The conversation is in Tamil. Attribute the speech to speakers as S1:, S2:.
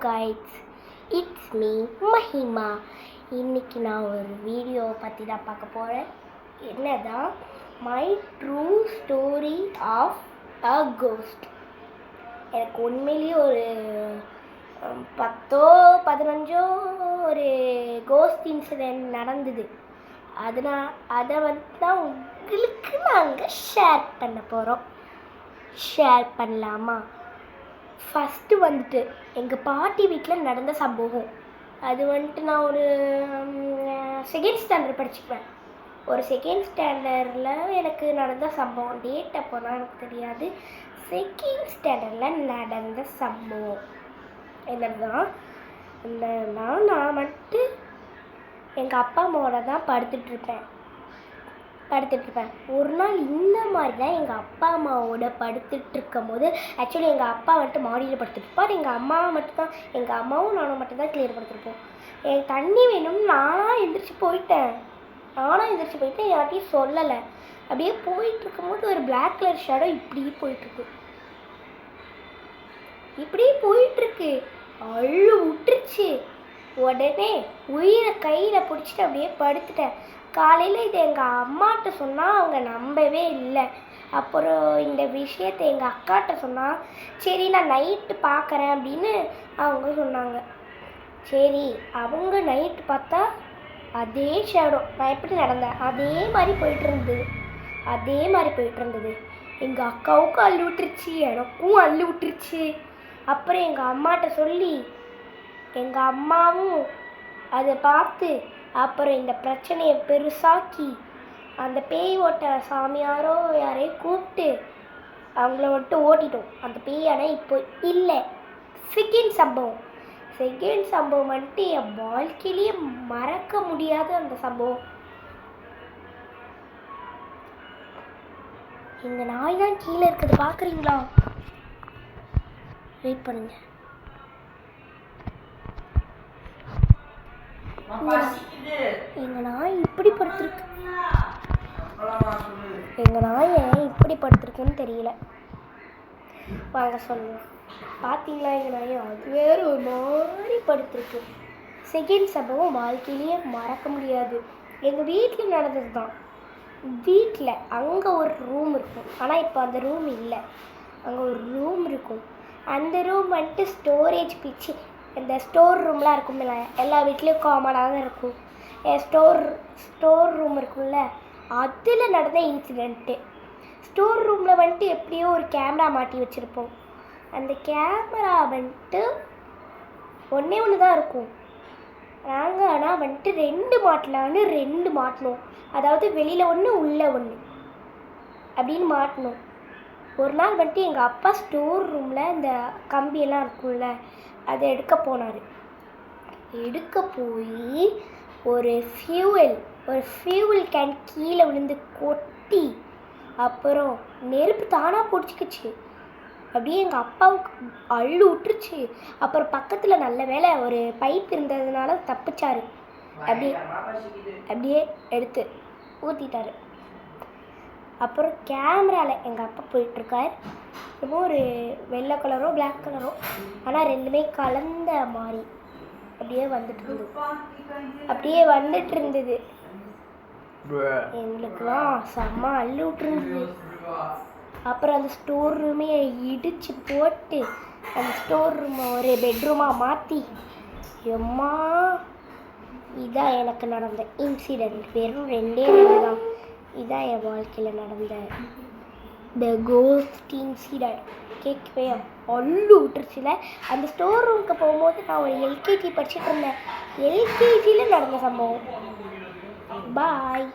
S1: guys, it's me Mahima. இன்னைக்கு நான் ஒரு வீடியோவை பற்றி தான் பார்க்க போகிறேன். என்னதான் my true story of a ghost. எனக்கு உண்மையிலேயே ஒரு 10-15 ஒரு கோஸ்ட் இன்சிடென்ட் நடந்தது. அதை தான் உங்களுக்கு நாங்கள் ஷேர் பண்ண போகிறோம். ஷேர் பண்ணலாமா? ஃபஸ்ட்டு வந்துட்டு எங்கள் பாட்டி வீட்டில் நடந்த சம்பவம். அது வந்துட்டு நான் ஒரு செகண்ட் ஸ்டாண்டர்ட் படிச்சுக்குவேன். ஒரு செகண்ட் ஸ்டாண்டர்டில் எனக்கு நடந்த சம்பவம். டேட் அப்போலாம் எனக்கு தெரியாது. செகண்ட் ஸ்டாண்டர்டில் நடந்த சம்பவம் என்னன்னா, நான் வந்துட்டு எங்கள் அப்பா அம்மாவோட தான் படுத்துட்ருப்பேன். ஒரு நாள் இந்த மாதிரி தான் எங்கள் அப்பா அம்மாவோட படுத்துட்ருக்கும் போது, ஆக்சுவலி எங்கள் அப்பா வந்துட்டு மாடியில் படுத்துட்ருப்பார். எங்கள் அம்மாவும் நானும் மட்டும்தான் கிளியர் படுத்துருப்போம். எனக்கு தண்ணி வேணும்னு நானாக எந்திரிச்சு போயிட்டேன். யார்ட்டையும் சொல்லலை. அப்படியே போயிட்டுருக்கும் போது ஒரு பிளாக் கலர் ஷேடோ இப்படியே போயிட்டுருக்கு. அள்ளு விட்டுருச்சு. உடனே உயிரை கையில் பிடிச்சிட்டு அப்படியே படுத்துட்டேன். காலையில் இதை எங்கள் அம்மாட்ட சொன்னால் அவங்க நம்பவே இல்லை. அப்புறம் இந்த விஷயத்தை எங்கள் அக்காட்ட சொன்னால், சரி நான் நைட்டு பார்க்குறேன் அப்படின்னு அவங்க சொன்னாங்க. சரி, அவங்க நைட்டு பார்த்தா அதே ஷேடோ நான் எப்படி நடந்தேன் அதே மாதிரி போயிட்டு இருந்தது. எங்கள் அக்காவுக்கும் அள்ளு விட்டுருச்சு, எனக்கும் அள்ளு விட்டுருச்சு. அப்புறம் எங்கள் அம்மாட்ட சொல்லி எங்கள் அம்மாவும் அதை பார்த்து அப்புறம் இந்த பிரச்சனையை பெருசாக்கி அந்த பேய் ஓட்ட சாமியாரோ யாரையும் கூப்பிட்டு அவங்கள வந்துட்டு ஓட்டிட்டோம். அந்த பேய் ஆனால் இப்போ இல்லை. செகண்ட் சம்பவம் வந்துட்டு என் வாழ்க்கையிலேயே மறக்க முடியாத அந்த சம்பவம். இந்த நாய் தான் கீழே இருக்குது, பார்க்குறீங்களா? வெயிட் பண்ணுங்க. எங்கள் நாய் இப்படி படுத்துருக்குன்னு தெரியல. வாங்க சொல்லலாம். பார்த்தீங்களா, எங்கள் நாய் அது வேறு ஒரு மாதிரி படுத்துருக்கு. செகண்ட் சம்பவம் வாழ்க்கையிலேயே மறக்க முடியாது. எங்கள் வீட்டில் நடந்தது தான். வீட்டில் அங்கே ஒரு ரூம் இருக்கும், ஆனால் இப்போ அந்த ரூம் இல்லை. அங்கே ஒரு ரூம் இருக்கும். அந்த ரூம் வந்துட்டு ஸ்டோரேஜ் பிச்சு. இந்த ஸ்டோர் ரூம்லாம் இருக்கும்ல, எல்லா வீட்லேயும் காமனாக தான் இருக்கும். ஸ்டோர் ரூம் இருக்கும்ல, அதில் நடந்த இன்சிடெண்ட்டு. ஸ்டோர் ரூமில் வந்துட்டு எப்படியோ ஒரு கேமரா மாட்டி வச்சுருப்போம். அந்த கேமரா வந்துட்டு ஒன்றே தான் இருக்கும். நாங்கள் ஆனால் வந்துட்டு 2 மாட்டினோம். அதாவது வெளியில் ஒன்று உள்ளே ஒன்று அப்படின்னு மாட்டினோம். ஒரு நாள் வந்துட்டு எங்கள் அப்பா ஸ்டோர் ரூமில் இந்த கம்பியெல்லாம் இருக்கும்ல, அதை எடுக்க போய் ஒரு ஃபியூவல் கேன் கீழே விழுந்து கொட்டி அப்புறம் நெருப்பு தானாக பிடிச்சிக்கிச்சு. அப்படியே எங்கள் அப்பாவுக்கு அள்ளு விட்டுருச்சு. அப்புறம் பக்கத்தில் நல்ல வேளை ஒரு பைப் இருந்ததுனால தப்பிச்சாரு. அப்படியே எடுத்து ஊற்றிட்டாரு. அப்புறம் கேமராவில் எங்கள் அப்பா போயிட்டுருக்கார். இப்போ ஒரு வெள்ளை கலரோ பிளாக் கலரோ, ஆனால் ரெண்டுமே கலந்த மாதிரி அப்படியே வந்துட்டு இருந்தது. எங்களுக்குலாம் செம்ம அள்ளு விட்டுருந்தது. அப்புறம் அந்த ஸ்டோர் ரூமே இடித்து போட்டு அந்த ஸ்டோர் ரூமை ஒரு பெட்ரூமாக மாற்றி, எம்மா இதான் எனக்கு நடந்த இன்சிடெண்ட். வெறும் 2 தான். இதான் என் வாழ்க்கையில் நடந்த த கோஸ்ட் இன்சிடெண்ட். கேட்கவே அள்ளு விட்டுருச்சுல. அந்த ஸ்டோர் ரூமுக்கு போகும்போது நான் ஒரு எல்கேஜி படிச்சுட்டு இருந்தேன். எல்கேஜியில் நடந்த சம்பவம். பாய்.